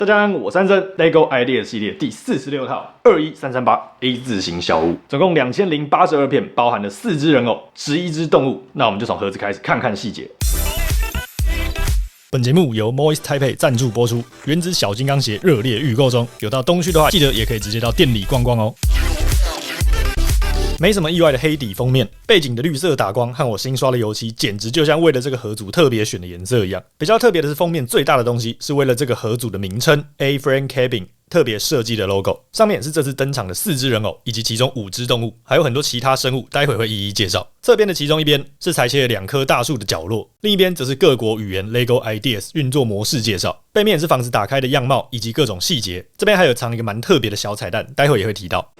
大家好，我三生 LEGO Idea 系列第46套21338 A 字形小屋，总共2082片，包含了4只人偶、11只动物。那我们就从盒子开始看看细节。本节目由 Moist Taipei 赞助播出，原子小金刚鞋热烈预购中，有到东区的话，记得也可以直接到店里逛逛哦。没什么意外的黑底封面，背景的绿色打光和我新刷的油漆，简直就像为了这个盒组特别选的颜色一样。比较特别的是，封面最大的东西是为了这个盒组的名称 A-Frame Cabin 特别设计的 logo， 上面是这次登场的4只人偶以及其中5只动物，还有很多其他生物，待会会一一介绍。侧边的其中一边是裁切了2棵大树的角落，另一边则是各国语言 LEGO Ideas 运作模式介绍。背面是房子打开的样貌以及各种细节，这边还有藏一个蛮特别的小彩蛋，待会也会提到。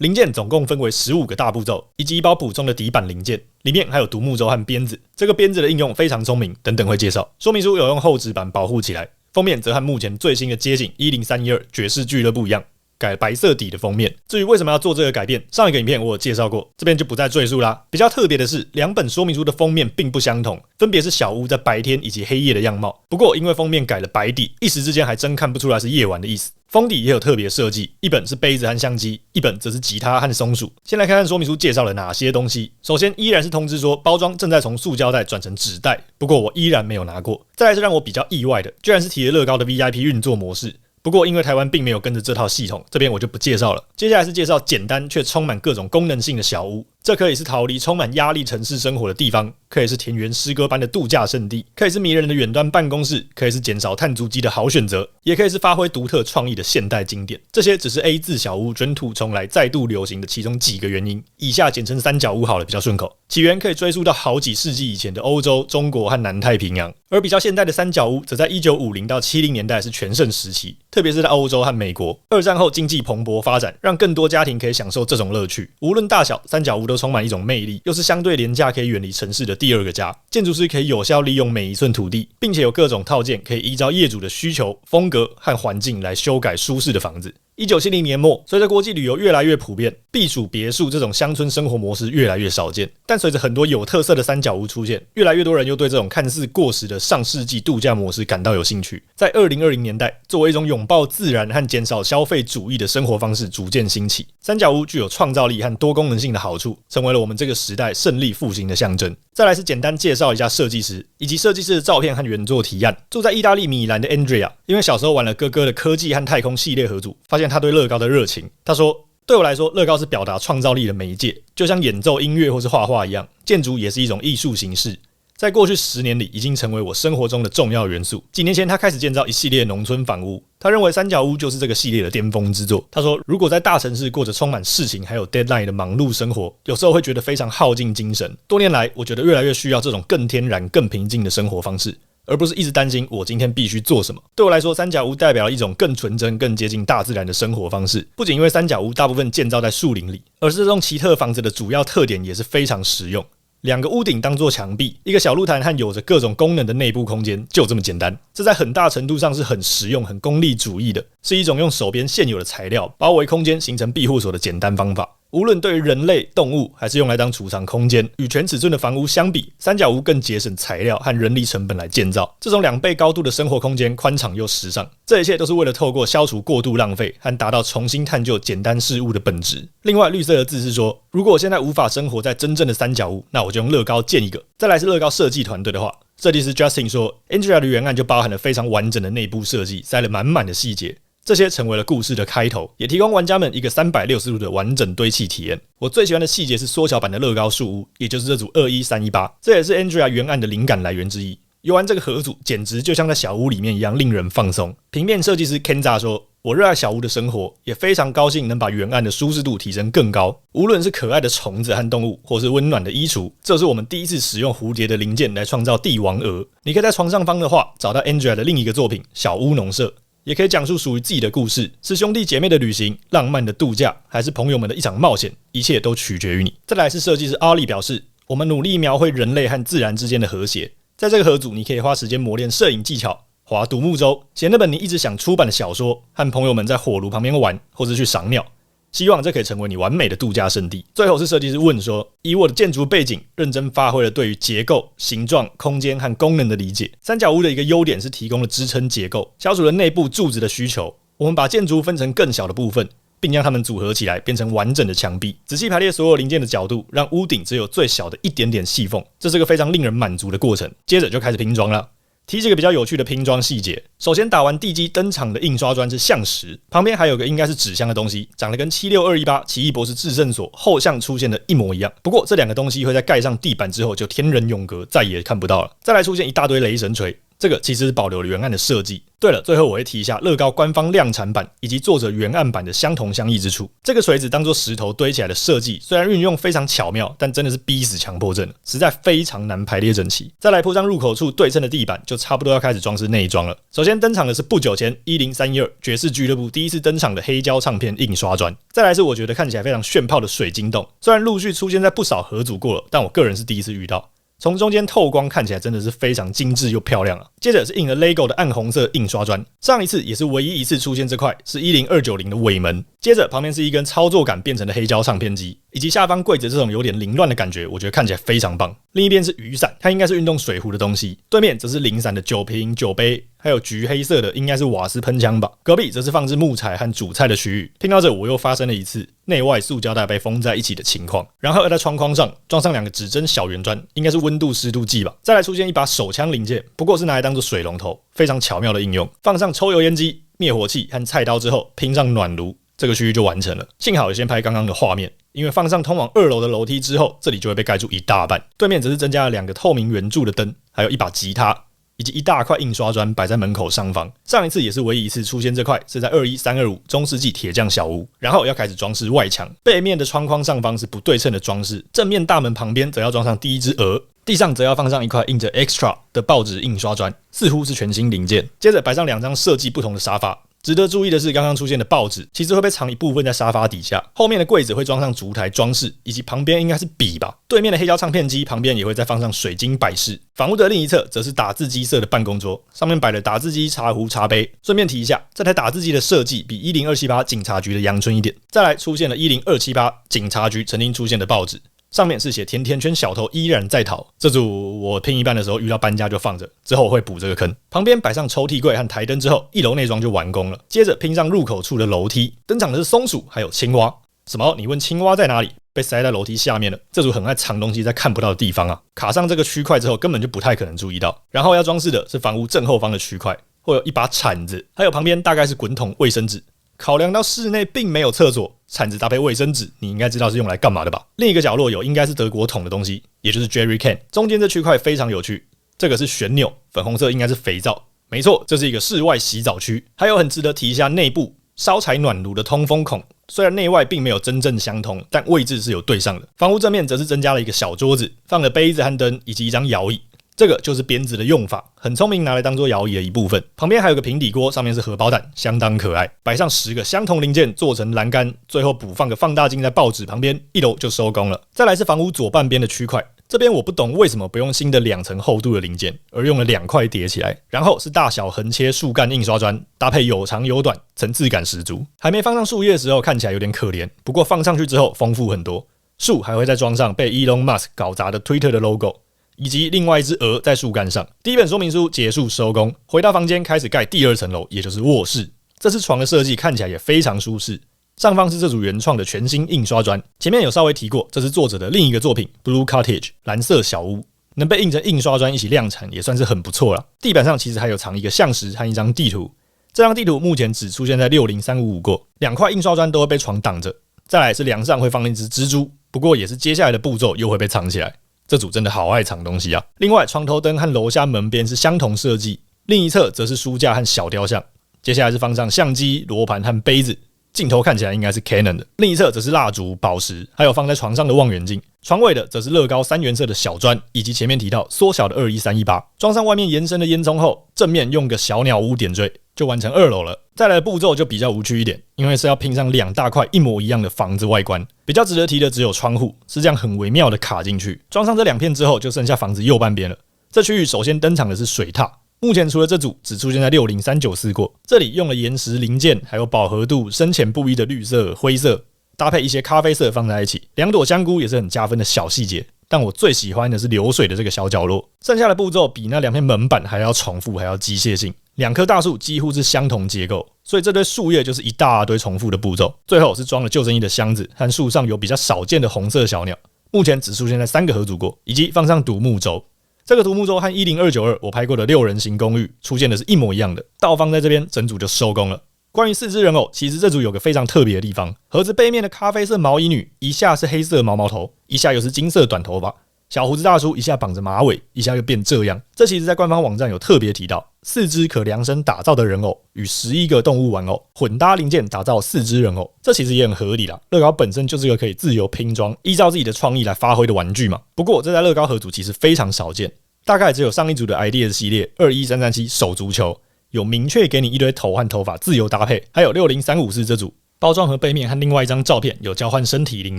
零件总共分为15个大步骤，以及一包补充的底板零件，里面还有独木舟和鞭子。这个鞭子的应用非常聪明，等等会介绍。说明书有用厚纸板保护起来，封面则和目前最新的街景10312爵士俱乐部一样，改白色底的封面。至于为什么要做这个改变，上一个影片我有介绍过，这边就不再赘述啦。比较特别的是，2本说明书的封面并不相同，分别是小屋在白天以及黑夜的样貌。不过因为封面改了白底，一时之间还真看不出来是夜晚的意思。封底也有特别设计，一本是杯子和相机，一本则是吉他和松鼠。先来看看说明书介绍了哪些东西。首先依然是通知说包装正在从塑胶袋转成纸袋，不过我依然没有拿过。再来是让我比较意外的，居然是提了乐高的 VIP 运作模式。不过因为台湾并没有跟着这套系统，这边我就不介绍了。接下来是介绍简单却充满各种功能性的小屋，这可以是逃离充满压力城市生活的地方，可以是田园诗歌般的度假胜地，可以是迷人的远端办公室，可以是减少碳足迹的好选择，也可以是发挥独特创意的现代经典。这些只是 A 字小屋卷土重来再度流行的其中几个原因，以下简称三角屋好了，比较顺口。起源可以追溯到好几世纪以前的欧洲、中国和南太平洋，而比较现代的三角屋则在1950到70年代是全盛时期，特别是在欧洲和美国。2战后经济蓬勃发展，让更多家庭可以享受这种乐趣。无论大小，三角屋都充满一种魅力，又是相对廉价可以远离城市的第2个家。建筑师可以有效利用每一寸土地，并且有各种套件可以依照业主的需求、风格和环境来修改舒适的房子。1970年末，随着国际旅游越来越普遍，避暑别墅这种乡村生活模式越来越少见。但随着很多有特色的三角屋出现，越来越多人又对这种看似过时的上世纪度假模式感到有兴趣。在2020年代，作为一种拥抱自然和减少消费主义的生活方式逐渐兴起。三角屋具有创造力和多功能性的好处，成为了我们这个时代胜利复兴的象征。再来是简单介绍一下设计师，以及设计师的照片和原作提案。住在意大利米兰的 Andrea， 因为小时候玩了哥哥的科技和太空系列合组，发现他对乐高的热情。他说，对我来说，乐高是表达创造力的媒介，就像演奏音乐或是画画一样，建筑也是一种艺术形式。在过去10年里，已经成为我生活中的重要元素。几年前，他开始建造一系列农村房屋，他认为三角屋就是这个系列的巅峰之作。他说，如果在大城市过着充满事情还有 deadline 的忙碌生活，有时候会觉得非常耗尽精神。多年来，我觉得越来越需要这种更天然、更平静的生活方式，而不是一直担心我今天必须做什么。对我来说，三角屋代表了一种更纯真、更接近大自然的生活方式。不仅因为三角屋大部分建造在树林里，而是这栋奇特房子的主要特点也是非常实用。2个屋顶当作墙壁，一个小露台和有着各种功能的内部空间，就这么简单。这在很大程度上是很实用、很功利主义的，是一种用手边现有的材料包围空间形成庇护所的简单方法。无论对于人类、动物，还是用来当储藏空间，与全尺寸的房屋相比，三角屋更节省材料和人力成本来建造。这种2倍高度的生活空间，宽敞又时尚，这一切都是为了透过消除过度浪费和达到重新探究简单事物的本质。另外，绿色的字是说，如果我现在无法生活在真正的三角屋，那我就用乐高建一个。再来是乐高设计团队的话，设计师 Justin 说 ，Andrea 的原案就包含了非常完整的内部设计，塞了满满的细节。这些成为了故事的开头，也提供玩家们一个360度的完整堆砌体验。我最喜欢的细节是缩小版的乐高树屋，也就是这组21318，这也是 Andrea 原案的灵感来源之一。游玩这个盒组简直就像在小屋里面一样令人放松。平面设计师 Kenza 说，我热爱小屋的生活，也非常高兴能把原案的舒适度提升更高。无论是可爱的虫子和动物，或是温暖的衣橱，这是我们第一次使用蝴蝶的零件来创造帝王鹅。你可以在床上方的话找到 Andrea 的另一个作品小屋农舍，也可以讲述属于自己的故事，是兄弟姐妹的旅行、浪漫的度假，还是朋友们的一场冒险，一切都取决于你。再来是设计师阿里表示，我们努力描绘人类和自然之间的和谐。在这个盒组，你可以花时间磨练摄影技巧，划独木舟，写那本你一直想出版的小说，和朋友们在火炉旁边玩，或是去赏鸟。希望这可以成为你完美的度假胜地。最后是设计师问说，以我的建筑背景，认真发挥了对于结构、形状、空间和功能的理解。三角屋的一个优点是提供了支撑结构，消除了内部柱子的需求。我们把建筑分成更小的部分，并将它们组合起来变成完整的墙壁，仔细排列所有零件的角度，让屋顶只有最小的一点点细缝，这是个非常令人满足的过程。接着就开始拼装了。提几个比较有趣的拼装细节。首先打完地基登场的印刷砖是橡实，旁边还有个应该是纸箱的东西，长得跟76218奇异博士制胜所后项出现的一模一样。不过这两个东西会在盖上地板之后就天人永隔，再也看不到了。再来出现一大堆雷神锤，这个其实是保留了原案的设计。对了，最后我会提一下乐高官方量产版以及作者原案版的相同相异之处。这个锤子当作石头堆起来的设计，虽然运用非常巧妙，但真的是逼死强迫症了，实在非常难排列整齐。再来铺上入口处对称的地板，就差不多要开始装饰内装了。首先登场的是不久前10312爵士俱乐部第一次登场的黑胶唱片印刷砖。再来是我觉得看起来非常炫炮的水晶洞，虽然陆续出现在不少合组过了，但我个人是第一次遇到。从中间透光看起来真的是非常精致又漂亮啊！接着是印了 LEGO 的暗红色印刷砖，上一次也是唯一一次出现这块，是10290的尾门。接着旁边是一根操作杆变成的黑胶唱片机，以及下方柜子这种有点凌乱的感觉，我觉得看起来非常棒。另一边是雨伞，它应该是运动水壶的东西，对面则是零散的酒瓶、酒杯，还有橘黑色的应该是瓦斯喷枪吧。隔壁则是放置木材和煮菜的区域。拼到这我又发生了一次内外塑胶袋被封在一起的情况，然后要在窗框上装上2个指针小圆砖，应该是温度湿度计吧。再来出现一把手枪零件，不过是拿来当做水龙头，非常巧妙的应用。放上抽油烟机、灭火器和菜刀之后，拼上暖炉，这个区域就完成了。幸好有先拍刚刚的画面，因为放上通往2楼的楼梯之后，这里就会被盖住一大半。对面则是增加了2个透明圆柱的灯，还有一把吉他，以及一大块印刷砖摆在门口上方。上一次也是唯一一次出现这块，是在21325中世纪铁匠小屋。然后要开始装饰外墙，背面的窗框上方是不对称的装饰，正面大门旁边则要装上第一只鹅。地上则要放上一块印着 Extra 的报纸印刷砖，似乎是全新零件。接着摆上2张设计不同的沙发。值得注意的是，刚刚出现的报纸其实会被藏一部分在沙发底下，后面的柜子会装上烛台装饰，以及旁边应该是笔吧。对面的黑胶唱片机旁边也会再放上水晶摆饰。房屋的另一侧则是打字机色的办公桌，上面摆了打字机、茶壶、茶杯。顺便提一下，这台打字机的设计比10278警察局的阳春一点。再来出现了10278警察局曾经出现的报纸。上面是写甜甜圈小偷依然在逃，这组我拼一半的时候遇到搬家就放着，之后我会补这个坑。旁边摆上抽屉柜和台灯之后，1楼内装就完工了。接着拼上入口处的楼梯，登场的是松鼠还有青蛙。什么？你问青蛙在哪里？被塞在楼梯下面了。这组很爱藏东西在看不到的地方啊，卡上这个区块之后根本就不太可能注意到。然后要装饰的是房屋正后方的区块，会有一把铲子，还有旁边大概是滚筒卫生纸。考量到室内并没有厕所，铲子搭配卫生纸，你应该知道是用来干嘛的吧？另一个角落有应该是德国桶的东西，也就是 Jerry Can。中间这区块非常有趣，这个是旋钮，粉红色应该是肥皂。没错，这是一个室外洗澡区。还有很值得提一下内部烧柴暖炉的通风孔，虽然内外并没有真正相通，但位置是有对上的。房屋正面则是增加了一个小桌子，放了杯子和灯以及一张摇椅。这个就是鞭子的用法，很聪明，拿来当做摇椅的一部分。旁边还有个平底锅，上面是荷包蛋，相当可爱。摆上10个相同零件做成栏杆，最后补放个放大镜在报纸旁边，1楼就收工了。再来是房屋左半边的区块，这边我不懂为什么不用新的2层厚度的零件，而用了2块叠起来。然后是大小横切树干印刷砖，搭配有长有短，层次感十足。还没放上树叶的时候看起来有点可怜，不过放上去之后丰富很多。树还会再装上被 Elon Musk 搞砸的 Twitter 的 logo。以及另外一只鹅在树干上。第一本说明书结束收工，回到房间开始盖第2层楼，也就是卧室。这次床的设计看起来也非常舒适，上方是这组原创的全新印刷砖。前面有稍微提过，这是作者的另一个作品 Blue Cottage 蓝色小屋，能被印成印刷砖一起量产也算是很不错了。地板上其实还有藏一个橡石和一张地图，这张地图目前只出现在60355过，2块印刷砖都会被床挡着。再来是梁上会放一只蜘蛛，不过也是接下来的步骤又会被藏起来。这组真的好爱藏东西啊！另外，床头灯和楼下门边是相同设计，另一侧则是书架和小雕像。接下来是放上相机、罗盘和杯子，镜头看起来应该是 Canon 的。另一侧则是蜡烛、宝石，还有放在床上的望远镜。床尾的则是乐高3原色的小砖，以及前面提到缩小的21318。装上外面延伸的烟囱后，正面用个小鸟屋点缀，就完成2楼了。再来的步骤就比较无趣一点，因为是要拼上2大块一模一样的房子外观。比较值得提的只有窗户，是这样很微妙的卡进去。装上这2片之后，就剩下房子右半边了。这区域首先登场的是水塔，目前除了这组只出现在60394过。这里用了岩石零件，还有饱和度深浅不一的绿色、灰色，搭配一些咖啡色放在一起，2朵香菇也是很加分的小细节。但我最喜欢的是流水的这个小角落，剩下的步骤比那2片门板还要重复，还要机械性。2棵大树几乎是相同结构，所以这堆树叶就是一大堆重复的步骤。最后是装了救生衣的箱子和树上有比较少见的红色小鸟，目前只出现在3个合组过，以及放上独木舟。这个独木舟和10292我拍过的6人行公寓出现的是一模一样的，倒放在这边，整组就收工了。关于4只人偶，其实这组有个非常特别的地方，盒子背面的咖啡色毛衣女，一下是黑色毛毛头，一下又是金色短头发。小胡子大叔一下绑着马尾，一下又变这样。这其实在官方网站有特别提到，4只可量身打造的人偶与11个动物玩偶混搭零件打造4只人偶，这其实也很合理啦。乐高本身就是个可以自由拼装，依照自己的创意来发挥的玩具嘛。不过这在乐高合组其实非常少见，大概只有上一组的 Ideas 系列21337手足球有明确给你一堆头和头发自由搭配，还有60354这组包装盒背面和另外一张照片有交换身体零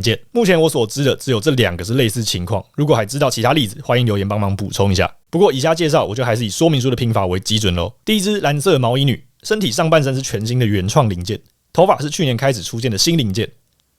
件。目前我所知的只有这2个是类似情况，如果还知道其他例子，欢迎留言帮忙补充一下。不过以下介绍我就还是以说明书的拼法为基准咯。第一只蓝色毛衣女，身体上半身是全新的原创零件，头发是去年开始出现的新零件，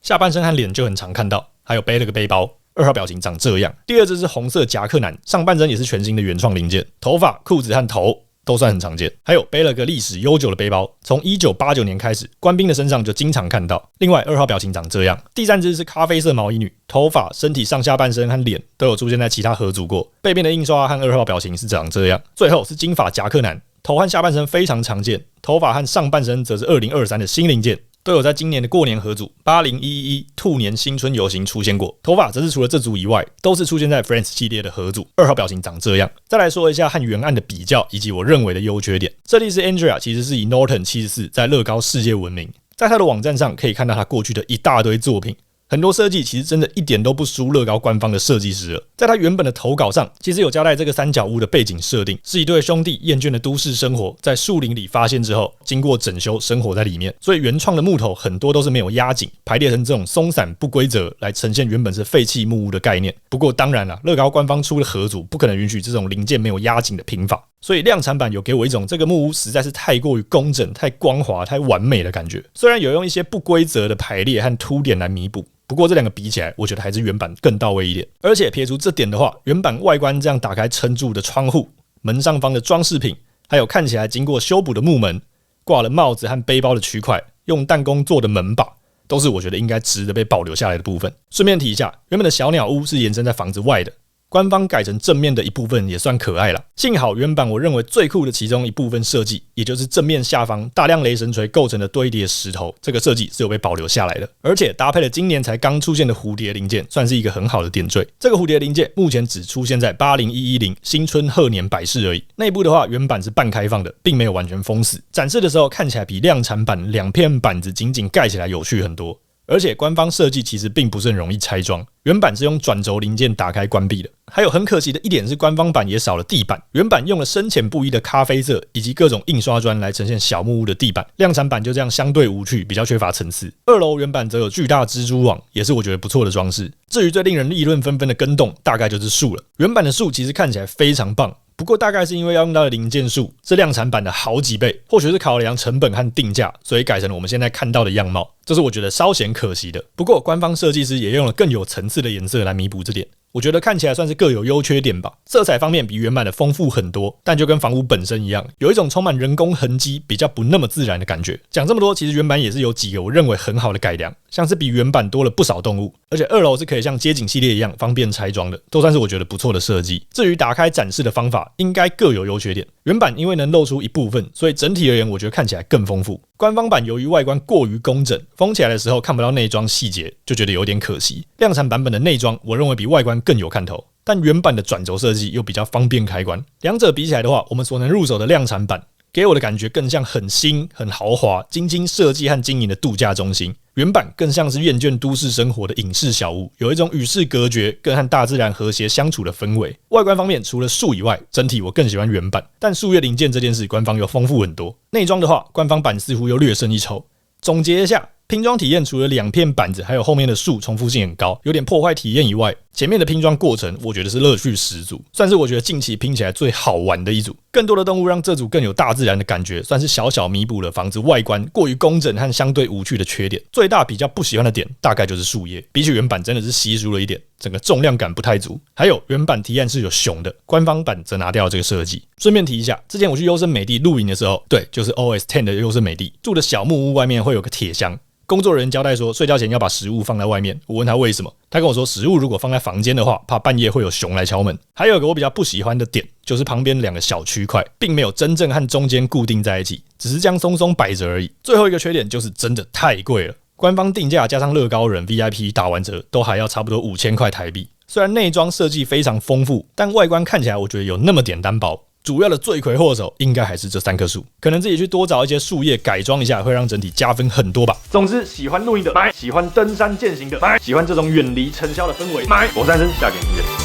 下半身和脸就很常看到，还有背了个背包。2号表情长这样。第二只是红色夹克男，上半身也是全新的原创零件，头发、裤子和头都算很常见，还有背了个历史悠久的背包，从1989年开始，官兵的身上就经常看到。另外，2号表情长这样。第三只是咖啡色毛衣女，头发、身体上下半身和脸都有出现在其他合组过，背面的印刷和2号表情是长这样。最后是金发夹克男，头和下半身非常常见，头发和上半身则是2023的新零件。都有在今年的过年合组80111兔年新春游行出现过，头发则是除了这组以外，都是出现在 Friends 系列的合组。2号表情长这样。再来说一下和原案的比较，以及我认为的优缺点。设计师 Andrea 其实是以 Norton 74在乐高世界闻名，在他的网站上可以看到他过去的一大堆作品。很多设计其实真的一点都不输乐高官方的设计师了。在他原本的投稿上，其实有交代这个三角屋的背景设定是一对兄弟厌倦的都市生活，在树林里发现之后，经过整修生活在里面。所以原创的木头很多都是没有压紧，排列成这种松散不规则，来呈现原本是废弃木屋的概念。不过当然啦，乐高官方出的合组不可能允许这种零件没有压紧的拼法。所以量产版有给我一种这个木屋实在是太过于工整、太光滑、太完美的感觉。虽然有用一些不规则的排列和凸点来弥补，不过这2个比起来，我觉得还是原版更到位一点。而且撇除这点的话，原版外观这样打开撑住的窗户、门上方的装饰品，还有看起来经过修补的木门、挂了帽子和背包的区块、用弹弓做的门把，都是我觉得应该值得被保留下来的部分。顺便提一下，原本的小鸟屋是延伸在房子外的，官方改成正面的一部分也算可爱啦。幸好原版我认为最酷的其中一部分设计，也就是正面下方大量雷神锤构成的堆叠石头，这个设计是有被保留下来的，而且搭配了今年才刚出现的蝴蝶零件，算是一个很好的点缀。这个蝴蝶零件目前只出现在80110新春贺年摆饰而已。内部的话，原版是半开放的，并没有完全封死，展示的时候看起来比量产版2片板子紧紧盖起来有趣很多。而且官方设计其实并不是很容易拆装，原版是用转轴零件打开关闭的。还有很可惜的一点是，官方版也少了地板，原版用了深浅不一的咖啡色以及各种印刷砖来呈现小木屋的地板，量产版就这样相对无趣，比较缺乏层次。2楼原版则有巨大蜘蛛网，也是我觉得不错的装饰。至于最令人议论纷纷的跟动，大概就是树了。原版的树其实看起来非常棒，不过大概是因为要用到的零件数是量产版的好几倍，或许是考量成本和定价，所以改成了我们现在看到的样貌，这是我觉得稍显可惜的。不过官方设计师也用了更有层次的颜色来弥补这点，我觉得看起来算是各有优缺点吧。色彩方面比原版的丰富很多，但就跟房屋本身一样，有一种充满人工痕迹、比较不那么自然的感觉。讲这么多，其实原版也是有几个我认为很好的改良，像是比原版多了不少动物，而且2楼是可以像街景系列一样方便拆装的，都算是我觉得不错的设计。至于打开展示的方法，应该各有优缺点。原版因为能露出一部分，所以整体而言我觉得看起来更丰富。官方版由于外观过于工整，封起来的时候看不到内装细节，就觉得有点可惜。量产版本的内装我认为比外观更有看头，但原版的转轴设计又比较方便开关。两者比起来的话，我们所能入手的量产版给我的感觉更像很新、很豪华、精心设计和经营的度假中心。原版更像是厌倦都市生活的隐士小屋，有一种与世隔绝、更和大自然和谐相处的氛围。外观方面，除了树以外，整体我更喜欢原版，但树叶零件这件事，官方又丰富很多。内装的话，官方版似乎又略胜一筹。总结一下，拼装体验除了2片板子还有后面的树重复性很高，有点破坏体验以外，前面的拼装过程我觉得是乐趣十足，算是我觉得近期拼起来最好玩的一组。更多的动物让这组更有大自然的感觉，算是小小弥补了房子外观过于工整和相对无趣的缺点。最大比较不喜欢的点大概就是树叶，比起原版真的是稀疏了一点，整个重量感不太足。还有原版提案是有熊的，官方版则拿掉了这个设计。顺便提一下，之前我去优胜美地露营的时候，对，就是 OS10 的优胜美地住的小木屋外面会有个铁箱。工作人员交代说，睡觉前要把食物放在外面。我问他为什么，他跟我说，食物如果放在房间的话，怕半夜会有熊来敲门。还有一个我比较不喜欢的点，就是旁边2个小区块，并没有真正和中间固定在一起，只是这样松松摆着而已。最后一个缺点就是真的太贵了，官方定价加上乐高人 VIP 打完折，都还要差不多5000块台币。虽然内装设计非常丰富，但外观看起来我觉得有那么点单薄。主要的罪魁祸首应该还是这3棵树，可能自己去多找一些树叶改装一下，会让整体加分很多吧。总之，喜欢露营的买，喜欢登山健行的买，喜欢这种远离尘嚣的氛围买。我是安生，下个影片见。